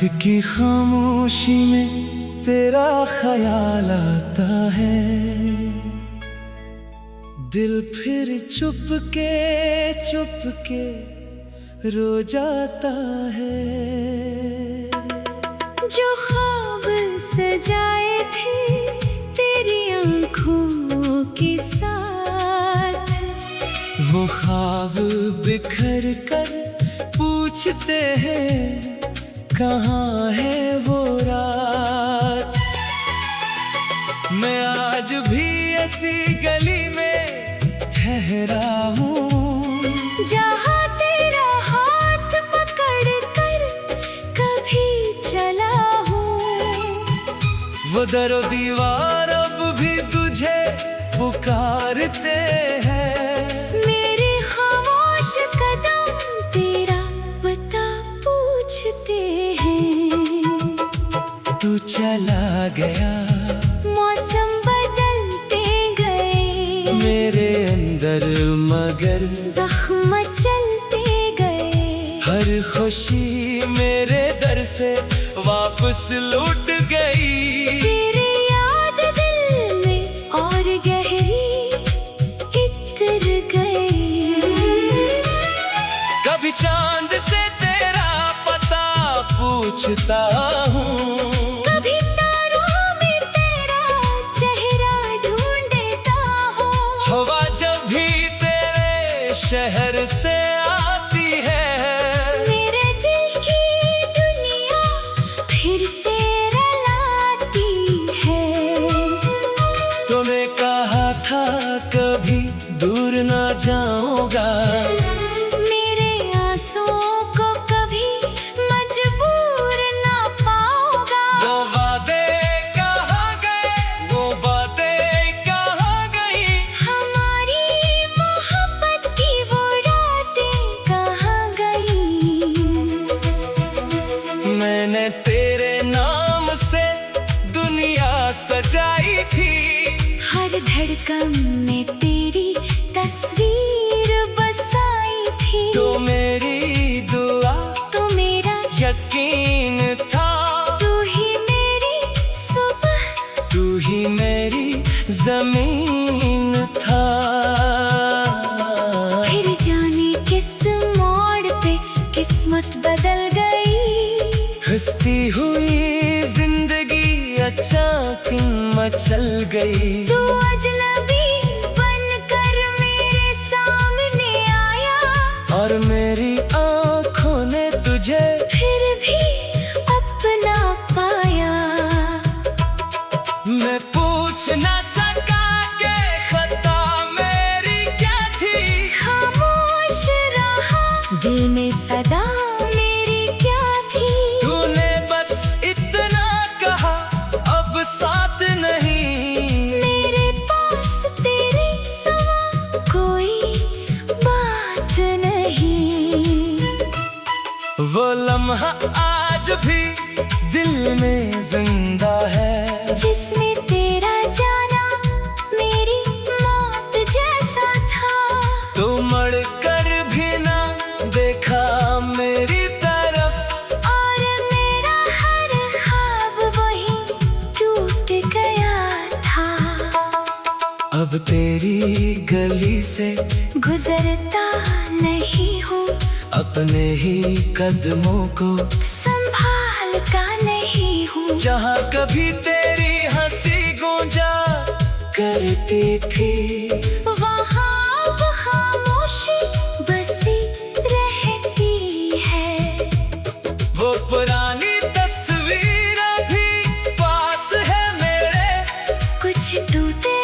की खामोशी में तेरा ख्याल आता है, दिल फिर चुप के रो जाता है। जो ख्वाब सजाए थे तेरी आंखों के साथ, वो ख्वाब बिखर कर पूछते हैं कहाँ है वो रात। मैं आज भी ऐसी गली में ठहरा हूँ, जहाँ तेरा हाथ पकड़ कर कभी चला हूँ। वो दरो दीवार अब भी तुझे पुकारते हैं। मेरे खामोश कदम तेरा पता पूछते हैं। तू चला गया, मौसम बदलते गए, मेरे अंदर मगर जख्म चलते गए। हर खुशी मेरे दर से वापस लौट गई। तेरी याद दिल में और गहरी इतर गई। कभी चांद से तेरा पता पूछता हूँ, कभी तारों में तेरा चेहरा ढूंढता हूँ। हवा जब भी तेरे शहर से आती है, मेरे दिल की दुनिया फिर से रुलाती है। तूने कहा था कभी दूर ना जाऊंगा, मेरे आंसुओं को कभी मजबूर ना पाओगा। वो वादे कहाँ गए, वो बातें कहाँ गई, हमारी मोहब्बत की वो रातें कहाँ गई। मैंने तेरे नाम से दुनिया सजाई थी। हर धड़कन में तेरी तस्वीर बसाई थी। तो मेरी दुआ, तो मेरा यकीन था, तू ही मेरी सुबह, तू ही मेरी जमीन था। फिर जाने किस मोड़ पे किस्मत बदल गई। हंसती हुई जिंदगी अचानक मचल गई। तू अजनबी बनकर मेरे सामने आया, और मेरी आँखों ने तुझे फिर भी अपना पाया। मैं पूछ ना सका कि खता मेरी क्या थी। खामोश रहा दिल में सदा मेरी क्या थी। तूने बस इतना कहा, अब साथ नहीं। मेरे पास तेरे सिवा कोई बात नहीं। वो लम्हा आज भी दिल में जिंदा है, जिसने तेरा जाना मेरी मौत जैसा था। तो मड़ कर भी ना देखा मेरी तरफ, और मेरा हर ख्वाब वही टूट गया था। अब तेरी गली से गुजरता नहीं हूँ, अपने ही कदमों को संभालता नहीं हूँ। जहाँ कभी तेरी हंसी गूंजा करती थी, वहाँ अब खामोशी बसी रहती है। वो पुरानी तस्वीर भी पास है मेरे। कुछ टूटे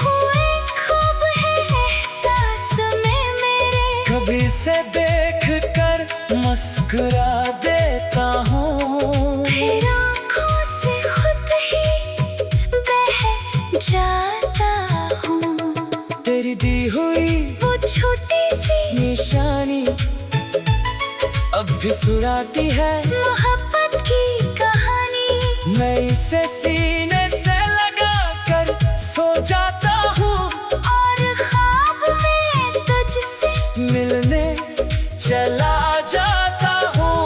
हुए ख्वाब है एहसास में मेरे। कभी से देख कर मुस्कुरा देता हूँ, फिर आँखों से खुद ही बह जाता हूँ। तेरी दी हुई वो छोटी सी निशानी अब भी सुनाती है मोहब्बत की कहानी। मैं इसे सीने से लगा कर सो जाता हूँ, और ख्वाब में तुझसे मिलने चला जाता हूँ।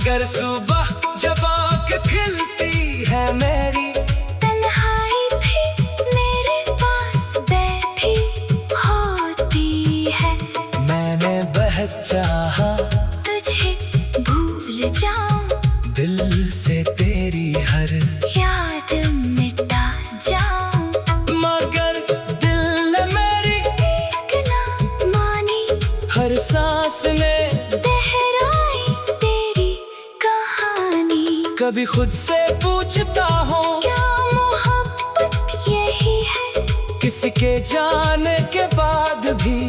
मगर सुबह जब आँख खिलती है मेरी, तन्हाई भी मेरे पास बैठी होती है। मैंने बहुत चाहा तुझे भूल जाऊं, दिल से तेरी हर याद मिटा जाऊं, मगर दिल ने मेरी एक ना मानी। हर सांस में दोहराई तेरी कहानी। कभी खुद से पूछता हूँ, क्या मोहब्बत यही है? किसी के जाने के बाद भी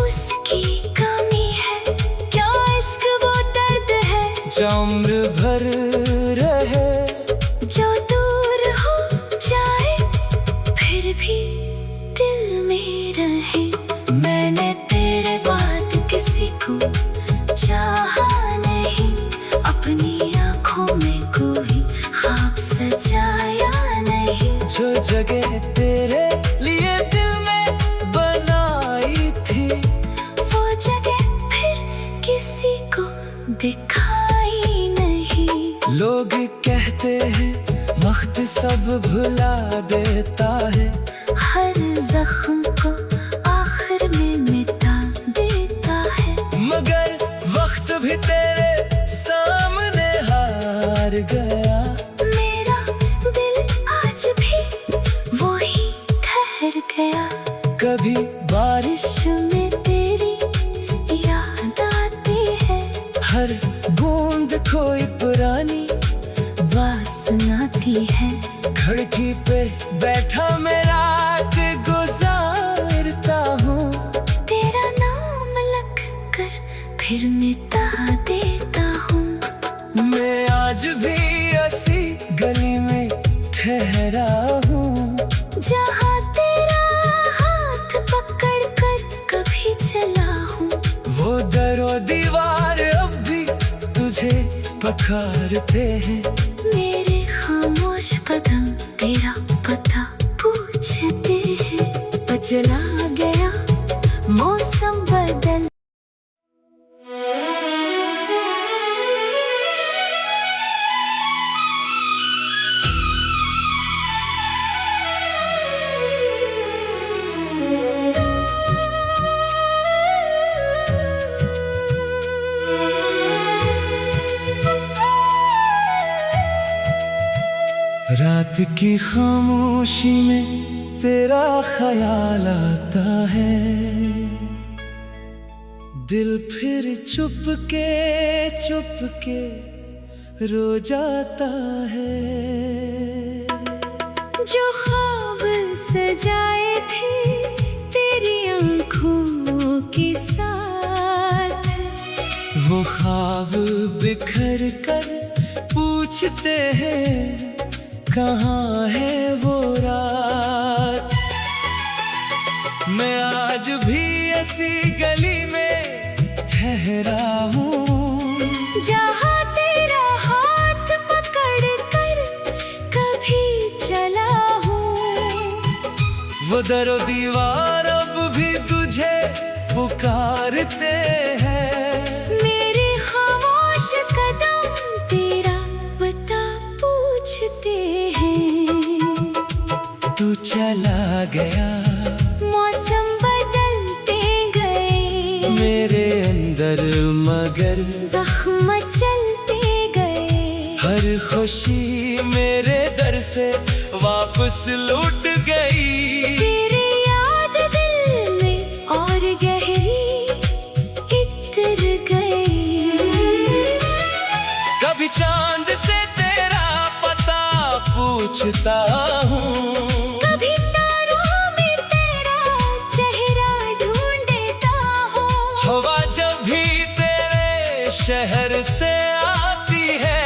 उसकी कमी है। क्या इश्क वो दर्द है जो उम्र भर रहे, जो दूर हो जाए फिर भी दिल में रहे। मैंने तेरे बाद किसी को चाहा नहीं, अपनी आँखों में कोई ख्वाब सजाया नहीं। जो जगह तेरे लिए दिल में बनाई थी, वो जगह फिर किसी को दिखाई नहीं। लोग कहते हैं वक्त सब भुला देता है, हर जख्म को आखिर में मिटा देता है। मगर वक्त भी तेरे सामने हार गया। मेरा दिल आज भी वही ठहर गया। कभी बारिश में तेरी याद आती है, हर बूंद कोई पुरानी बात सुनाती है। खिड़की पे बैठा मैं रात गुजारता हूँ, तेरा नाम लिख कर फिर मिटा देता हूँ। मैं आज भी ऐसी गली में ठहरा हूँ, जहाँ तेरा हाथ पकड़ कर कभी चला हूँ। वो दरो दीवार अब भी तुझे पुकारते हैं। मेरे खामोश कदम तेरा पता पूछते हैं। चला गया मौसम बदल। रात की खामोशी में तेरा ख्याल आता है, दिल फिर चुप के रो जाता है। जो ख्वाब सजाए थे तेरी आंखों के साथ, वो ख्वाब बिखर कर पूछते हैं कहाँ है वो रात। मैं आज भी ऐसी गली में ठहरा हूँ, जहाँ तेरा हाथ पकड़ कर कभी चला हूँ। वो दरो दीवार अब भी तुझे पुकारते हैं। मेरे खामोश कदम तेरा पता पूछते हैं। तू चला गया, मौसम बदलते गए, मेरे अंदर मगर जख्म चलते गए। हर खुशी मेरे दर से वापस लौट गई। तेरी याद दिल में और गहरी इतर गई। कभी चांद से तेरा पता पूछता हूँ, कभी तारों में तेरा चेहरा ढूंढता हूँ। हवा जब भी तेरे शहर से आती है,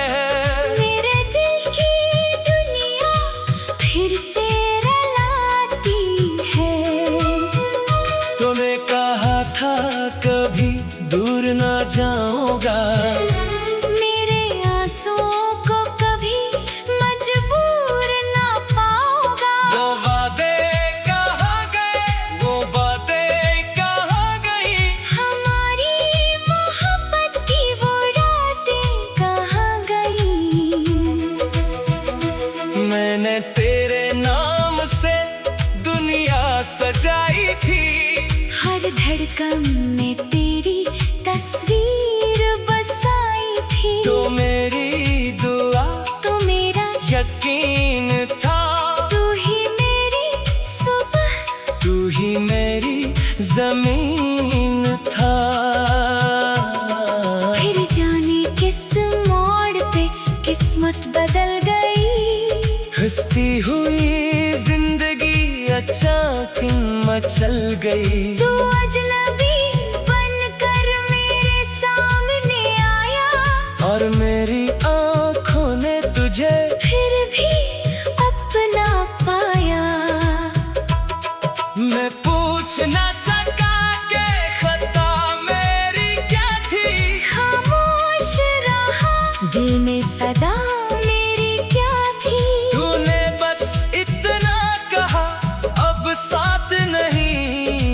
मेरे दिल की दुनिया फिर से रुलाती है। तूने कहा था कभी दूर ना जाऊंगा, मेरे आंसुओं को कभी मजबूर ना पाओगा। वो वादे कहाँ गए, वो बातें कहाँ गई। हमारी मोहब्बत की वो रातें कहाँ धड़कन में तेरी तस्वीर बसाई थी। तो मेरी दुआ, तो मेरा यकीन था, तू ही मेरी सुबह, तू ही मेरी जमीन था। फिर जाने किस मोड़ पे किस्मत बदल गई। हंसती हुई जिंदगी अचानक मचल गई। तू अजनबी बनकर मेरे सामने आया, और मेरी आंखों ने तुझे फिर भी अपना पाया। मैं पूछ ना सका कि खता मेरी क्या थी। खामोश रहा दिल में सदा मेरी क्या थी। तूने बस इतना कहा, अब साथ नहीं।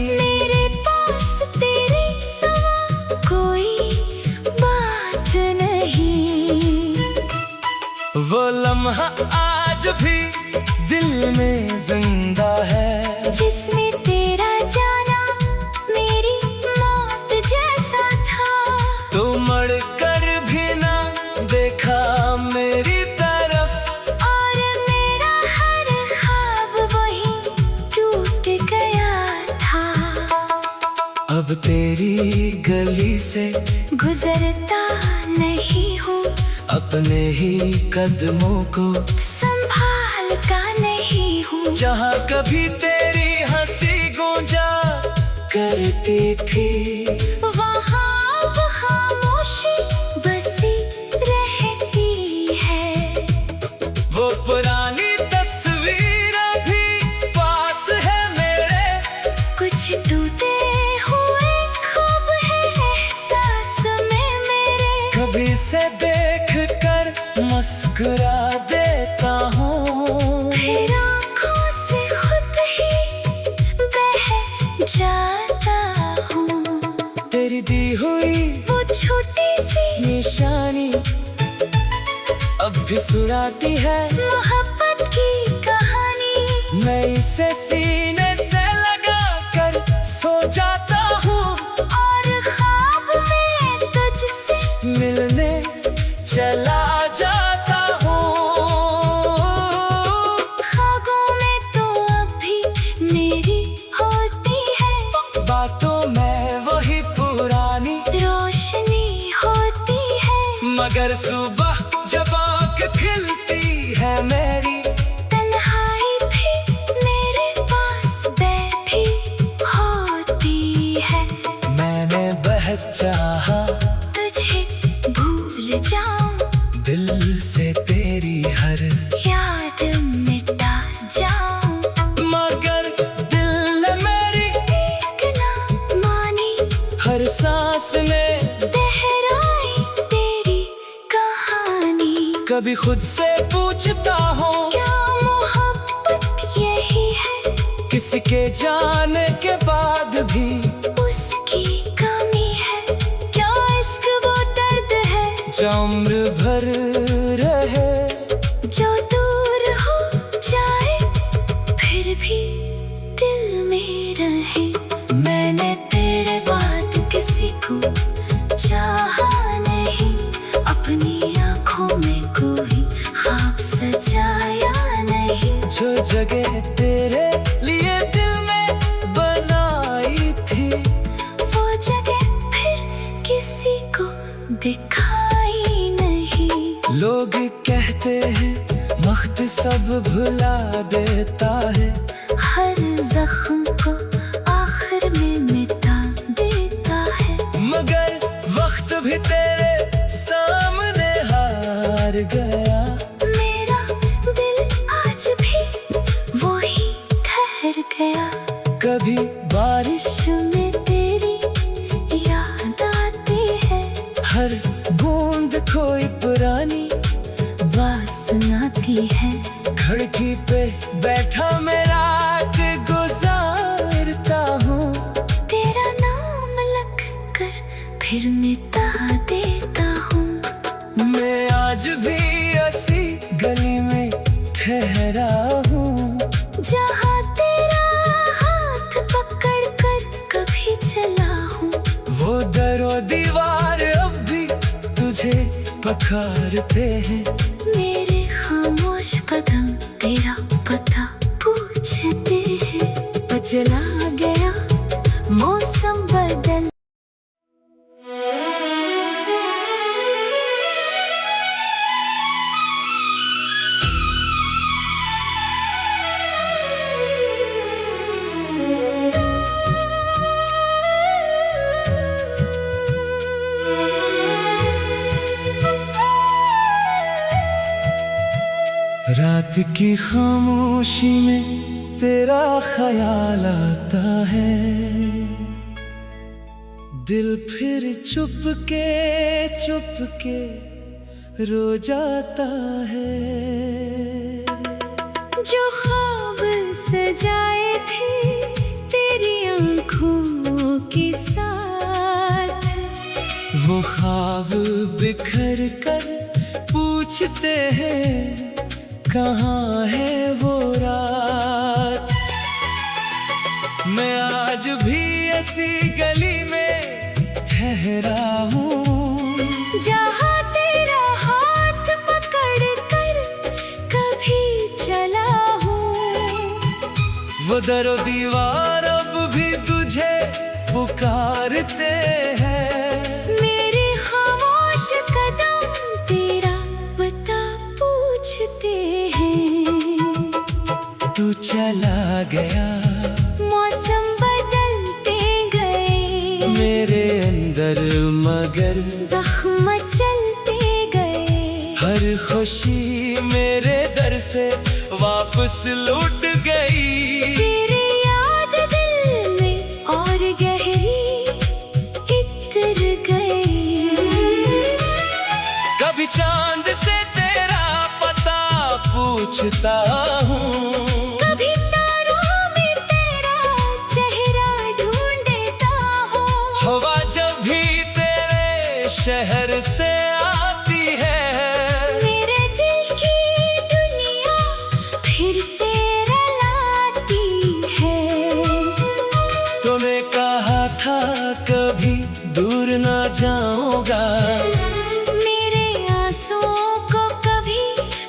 मेरे पास तेरे सिवा कोई बात नहीं। वो लम्हा आज भी दिल में जिंदा है, जिसमें तेरा जाना मेरी मौत जैसा था। तो मर कर भी ना देखा मेरी तरफ, और मेरा हर ख्वाब वही टूट गया था। अब तेरी गली से गुजरता नहीं हूँ, अपने ही कदमों को संभाल का नहीं हूँ। जहाँ कभी तेरी हंसी गूंजा करती थी, वहाँ अब खामोशी बसी रहती है। वो पुरानी तस्वीर भी पास है मेरे। कुछ टूटे हुए ख्वाब है एहसास में मेरे। कभी से देख कर मुस्कुरा देता हूँ, फिर आँखों से खुद ही बह जाता हूँ। तेरी दी हुई वो छोटी सी निशानी अब भी सुनाती है मोहब्बत की कहानी। मैं इसे सीने से लगा कर सो जाता हूँ, और ख्वाब में तुझसे मिलने चला जाता हूँ। ख्वाबों में तो अब भी मेरी होती है, बातों में वही पुरानी रोशनी होती है। मगर सुबह जब आँख खिलती है मेरी, तन्हाई भी मेरे पास बैठी होती है। मैंने बहुत चाहा तुझे भूल जाऊं, दिल से तेरी हर याद मिटा जाऊं। मगर दिल ने मेरी एक ना मानी, हर सांस में दोहराई तेरी कहानी। कभी खुद से पूछता हूँ, क्या मोहब्बत यही है, किसी के जाने के बाद भी उसकी कमी है। क्या इश्क वो दर्द है जो उम्र भर रहे, जो दूर हो जाए फिर भी दिल में रहे। मैंने तेरे बाद किसी को चाहा नहीं, अपनी आँखों में कोई ख्वाब सजाया नहीं। जो जगह तेरे लिए दिल में बनाई थी, वो जगह फिर किसी को दिखाई नहीं। लोग कहते हैं वक्त सब भुला देता है, हर जख्म को आखिर में मिटा देता है। मगर वक्त भी तेरे सामने हार गया। मेरा दिल आज भी वही ठहर गया। कभी बारिश में तेरी याद आती है, हर बूंद कोई पुरानी बात सुनाती है। खिड़की पे बैठा मैं रात गुजारता हूँ, तेरा नाम लिख कर फिर मिटा देता हूँ। मैं आज भी ऐसी गली में ठहरा हूँ, जहाँ तेरा हाथ पकड़ कर कभी चला दीवार अब भी तुझे पखारते हैं। मेरे खामोश कदम तेरा पता पूछते हैं। चला गया मौसम बदल। रात की खामोशी में तेरा ख्याल आता है, दिल फिर चुपके रो जाता है। जो ख्वाब सजाए थे तेरी आंखों के साथ, वो ख्वाब बिखर कर पूछते हैं कहाँ है वो रात। मैं आज भी ऐसी गली में ठहरा हूँ, जहाँ तेरा हाथ पकड़ कर कभी चला हूँ। वो दरो दीवार अब भी तुझे पुकारते हैं। मेरे खामोश कदम तेरा पता पूछते हैं। तू चला गया, मौसम बदलते गए, मेरे अंदर मगर जख्म चलते गए। हर खुशी मेरे दर से वापस लौट गई। तेरी याद दिल में और गहरी इतर गई। कभी चांद से तेरा पता पूछता हूँ, कभी तारों में तेरा चेहरा ढूंढता हूँ। हवा जब भी तेरे शहर से आती है, मेरे दिल की दुनिया फिर से रुलाती है। तूने कहा था कभी दूर ना जाऊंगा, मेरे आंसुओं को कभी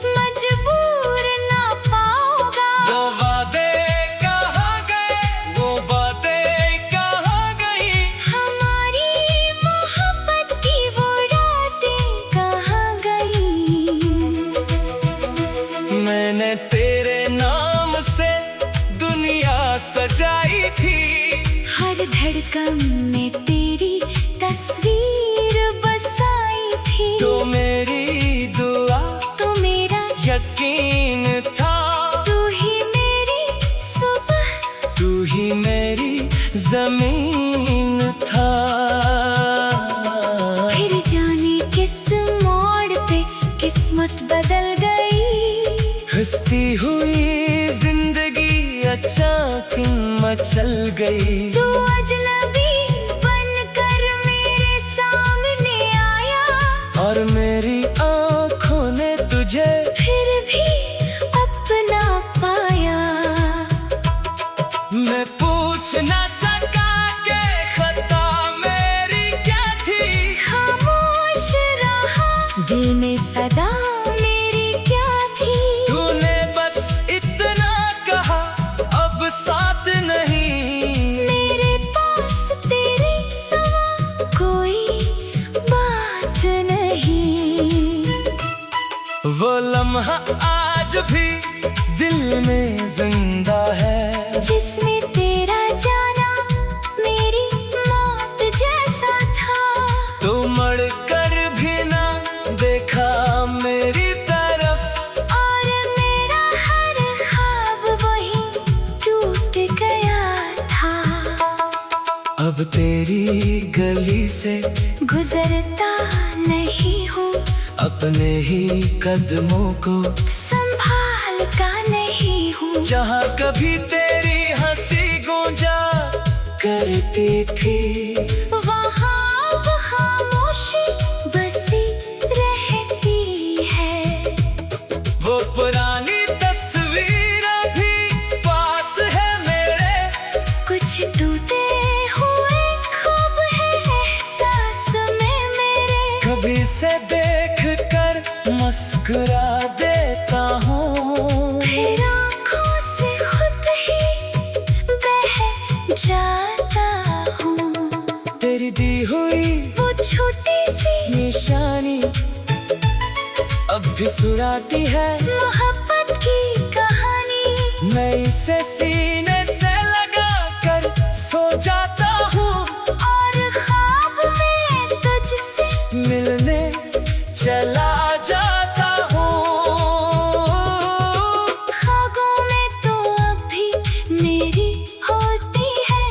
मजबूर ना पाओगा। वो वादे कहाँ गए, वो बातें कहाँ गई, हमारी मोहब्बत की वो रातें कहाँ गई। मैंने तेरे नाम से दुनिया सजाई थी। हर धड़कन में तेरी तस्वीर बसाई थी। तो मेरी दुआ, तो मेरा यकीन था, तू ही मेरी सुबह, तू ही मेरी जमीन था। फिर जाने किस मोड़ पे किस्मत बदल गई। हंसती हुई जिंदगी अचानक मचल गई। तू अजनबी बनकर मेरे सामने आया, और मेरी आँखों ने तुझे फिर भी अपना पाया। मैं पूछ ना सका कि खता मेरी क्या थी। खामोश रहा दिल में सदा मेरी क्या थी। तूने बस इतना कहा अब साथ नहीं। मेरे पास तेरे सिवा कोई बात नहीं। वो लम्हा आज भी दिल में जिंदा है, जिसमें तेरा जाना मेरी मौत जैसा था। तो मड़ कर भी ना देखा मेरी तरफ, और मेरा हर ख्वाब वही टूट गया था। अब तेरी गली से गुजरता नहीं हूँ, अपने ही कदमों को संभालता नहीं हूँ। जहाँ कभी तेरी हंसी गूंजा करती थी, वहाँ अब खामोशी बसी रहती है। वो पुरानी तस्वीर भी पास है मेरे। कुछ टूटे हुए ख्वाब है एहसास कभी से देख कर मुस्कुरा देता हूँ, फिर आँखों से खुद ही बह जाता हूँ। तेरी दी हुई वो छोटी सी निशानी अब भी सुनाती है मोहब्बत की कहानी। मैं इसे सीने से लगा कर सो जाता हूँ, और ख्वाब में तुझसे मिलने चला जाता हूँ। ख्वाबों में तो अब भी मेरी होती है,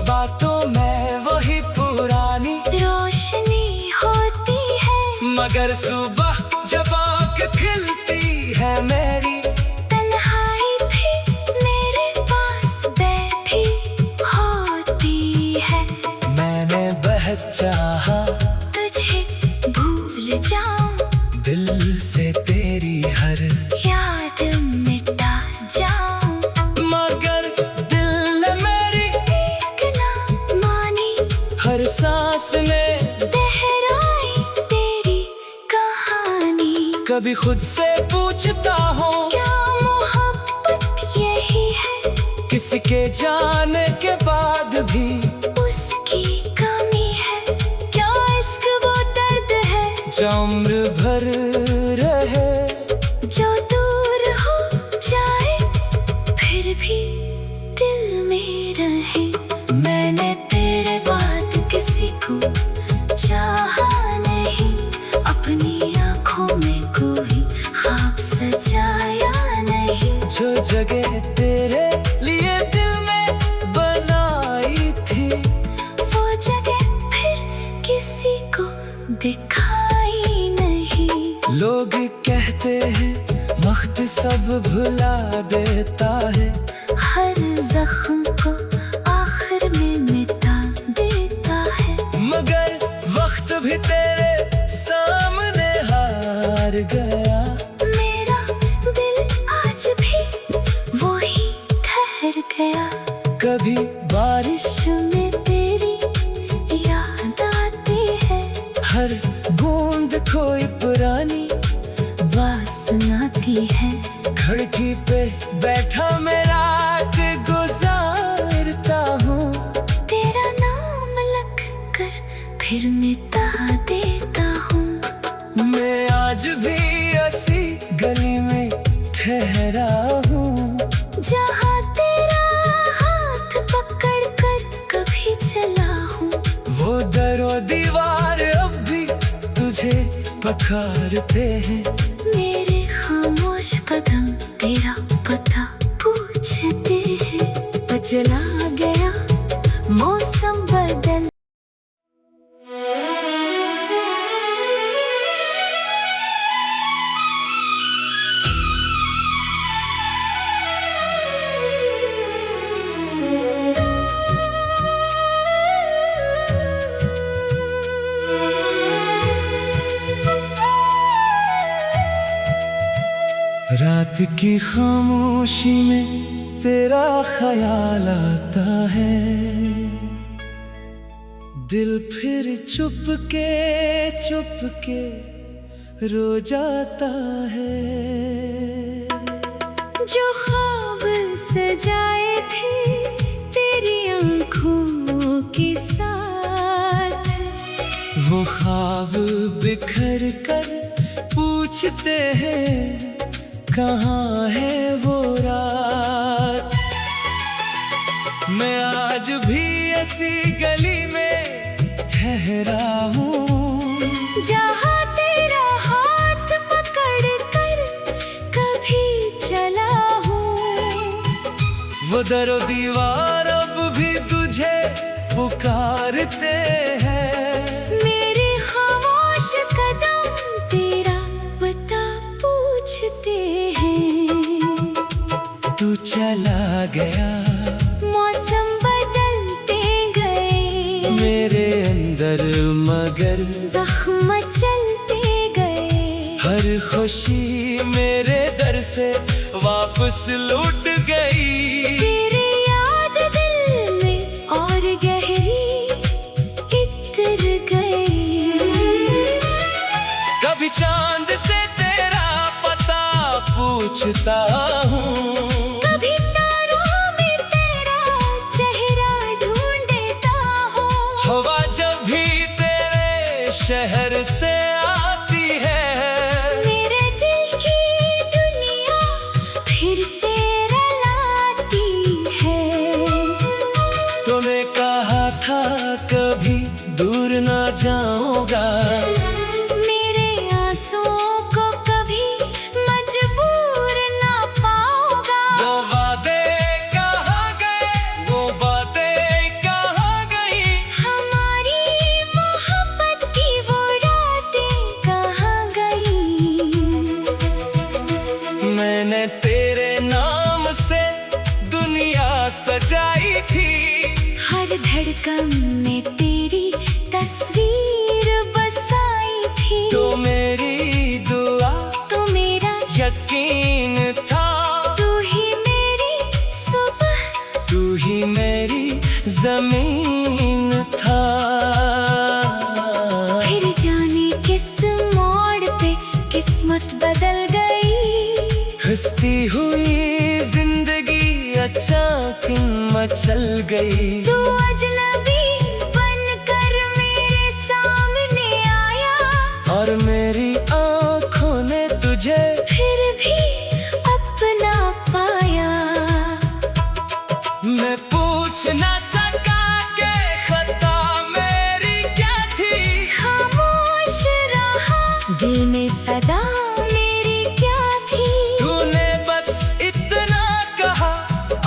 बातों में वही पुरानी रोशनी होती है। मगर सुबह जब आँख खिलती है मेरी, तन्हाई भी मेरे पास बैठी होती है। मैंने बहुत चाहा तुझे भूल जाऊं, दिल से तेरी हर याद मिटा जाऊं, मगर दिल ने मेरी एक ना मानी। हर सांस में दोहराई तेरी कहानी। कभी खुद से पूछता हूँ, क्या मोहब्बत यही है, किसी के जाने के बाद भी उसकी कमी है? क्या इश्क वो दर्द है जो उम्र भर रहे, जो दूर हो जाए फिर भी दिल में रहे? मैंने तेरे बाद किसी को चाहा नहीं, अपनी आँखों में कोई ख्वाब सजाया नहीं। जो जगह तेरे लिए दिल में बनाई थी, वो जगह फिर किसी को दिखाई नहीं। लोग कहते हैं वक्त सब भुला देता है, हर जख्म को आखिर में मिटा देता है। मगर वक्त भी तेरे सामने हार गया। मेरा दिल आज भी वही ठहर गया। कभी बारिश में तेरी याद आती है, हर बूंद कोई पुरानी बात सुनाती है। खिड़की पे बैठा मैं रात गुजारता हूँ, तेरा नाम लिख कर फिर मिटा देता हूँ। मैं आज भी ऐसी गली में ठहरा हूँ, जहाँ तेरा हाथ पकड़ कर कभी चला हूँ। वो दरो दीवार अब भी तुझे पखारते हैं। मेरे खामोश कदम तेरा पता पूछते हैं। चला गया मौसम बदल। रात की खामोशी में तेरा ख्याल आता है, दिल फिर चुप के रो जाता है। जो ख्वाब सजाए थे तेरी आंखों के साथ, वो ख्वाब बिखर कर पूछते हैं कहाँ है वो रात। मैं आज भी ऐसी गली में ठहरा हूँ, जहाँ तेरा हाथ पकड़ कर कभी चला हूँ। वो दरो दीवार अब भी तुझे पुकारते हैं। मेरे खामोश कदम तेरा पता पूछते हैं। तू चला गया, मौसम बदलते गए, मेरे अंदर मगर जख्म चलते गए। हर खुशी मेरे दर से वापस लौट गई। तेरी याद दिल में और गहरी इतर गई। सोचता हूँ। कभी तारों में तेरा चेहरा ढूंढता हूँ। हवा जब भी तेरे शहर से आती है, मेरे दिल की दुनिया फिर से रुलाती है। तूने कहा था कभी दूर ना जाऊंगा, मेरे आंसुओं को कभी मजबूर ना पाओगा। वो वादे कहाँ गए, वो बातें कहाँ गई, हमारी मोहब्बत की वो रातें कहाँ गई। मैंने तेरे नाम से दुनिया सजाई थी। हर धड़कन में तेरी तस्वीर बसाई थी। तो मेरी दुआ, तू मेरा यकीन था, तू ही मेरी सुबह, तू ही मेरी जमीन था। फिर जाने किस मोड़ पे किस्मत बदल गई। हंसती हुई जिंदगी अचानक मचल गई। तू अजनबी बनकर मेरे सामने आया, और मेरी आँखों ने तुझे फिर भी अपना पाया। मैं पूछ ना सका कि खता मेरी क्या थी। खामोश रहा दिल में सदा मेरी क्या थी। तूने बस इतना कहा,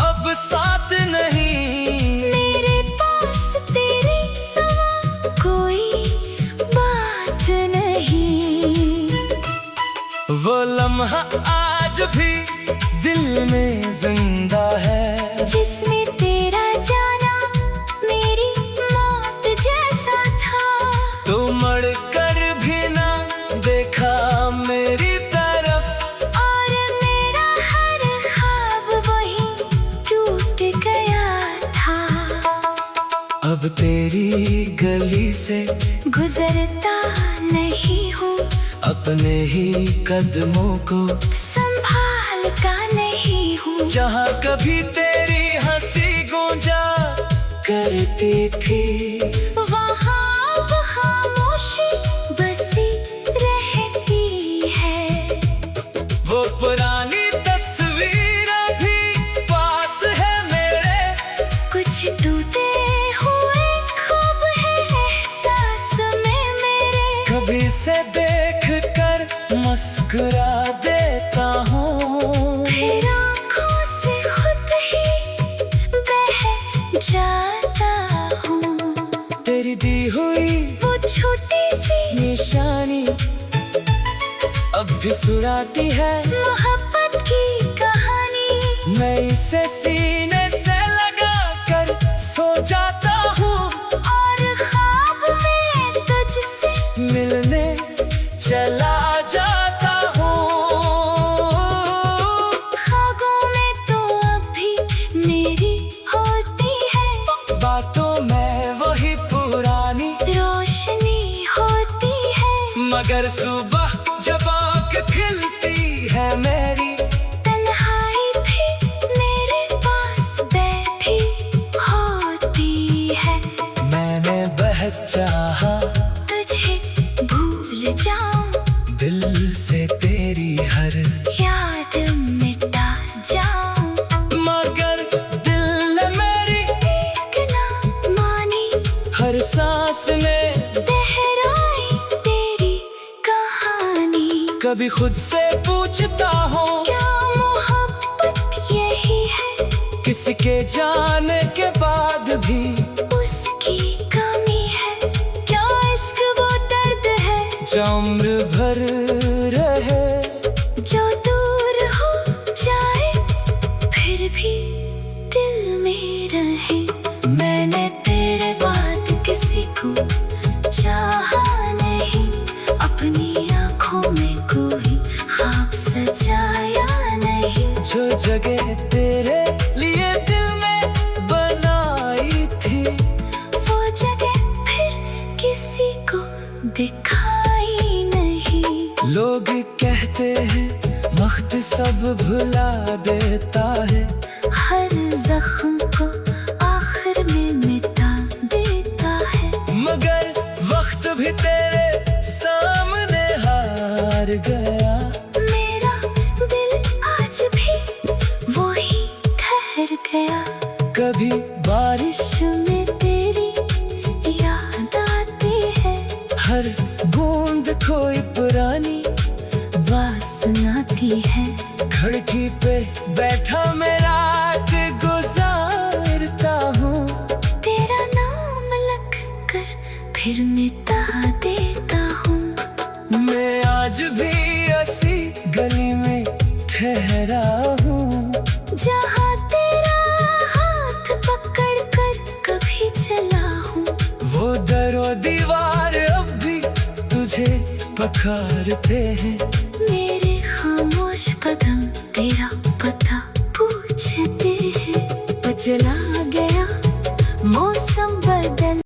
अब साथ नहीं। मेरे पास तेरे सिवा कोई बात नहीं। वो लम्हा आज भी दिल में जिंदा है, जिसमें तेरा जाना मेरी मौत जैसा था। तो मर कर भी ना देखा मेरी तरफ, और मेरा हर ख्वाब वही टूट गया था। अब तेरी गली से गुजरता नहीं हूँ, अपने ही कदमों को संभालता नहीं हूँ। जहाँ कभी तेरी हंसी गूंजा करती थी, वहाँ अब खामोशी बसी रहती है। वो पुरानी तस्वीर भी पास है मेरे। कुछ टूटे हुए ख्वाब है एहसास में मेरे। कभी से देख कर मुस्कुरा देता हूँ, फिर आँखों से खुद ही बह जाता हूँ। तेरी दी हुई वो छोटी सी निशानी अब भी सुनाती है मोहब्बत की कहानी। मैं इसे सीने से लगा कर सो जाता हूँ, और ख्वाब में तुझसे मिलने चला जाता हूँ। ख्वाबों में तो अब भी मेरी होती है, बातों में वही पुरानी रोशनी होती है। मगर सुबह जब आँख खिलती है मेरी, तन्हाई भी मेरे पास बैठी होती है। मैंने बहुत चाहा तुझे भूल जाऊं, दिल से तेरी हर याद मिटा जाऊं। मगर दिल ने मेरी एक ना मानी, हर सांस में दोहराई तेरी कहानी। कभी खुद से पूछता हूँ, क्या मोहब्बत यही है, किसी के जाने के बाद भी उसकी कमी है। क्या इश्क वो दर्द है जो उम्र भर रहे, जो दूर हो जाए फिर भी दिल में रहे। मैंने तेरे बाद किसी को चाहा नहीं, अपनी आँखों में कोई ख्वाब सजाया नहीं। जो जगह तेरे लिए दिल में बनाई थी, वो जगह फिर किसी को दिखाई नहीं। लोग कहते हैं वक्त सब भुला देता है, हर जख्म को आखिर में मिटा देता है। मगर वक्त भी तेरे सामने हार गया। मेरा दिल आज भी वही ठहर गया। कभी बारिश में तेरी याद आती है, हर बूंद कोई पुरानी बात सुनाती है। खिड़की पे बैठा मैं रात गुजारता हूँ, तेरा नाम लिख कर फिर मिटा देता हूँ। मैं आज भी ऐसी गली में ठहरा हूँ, जहाँ तेरा हाथ पकड़ कर कभी चला हूँ। वो दरो दीवार अब भी तुझे पखारते हैं। मेरे खामोश कदम तेरा पता पूछते हैं। चला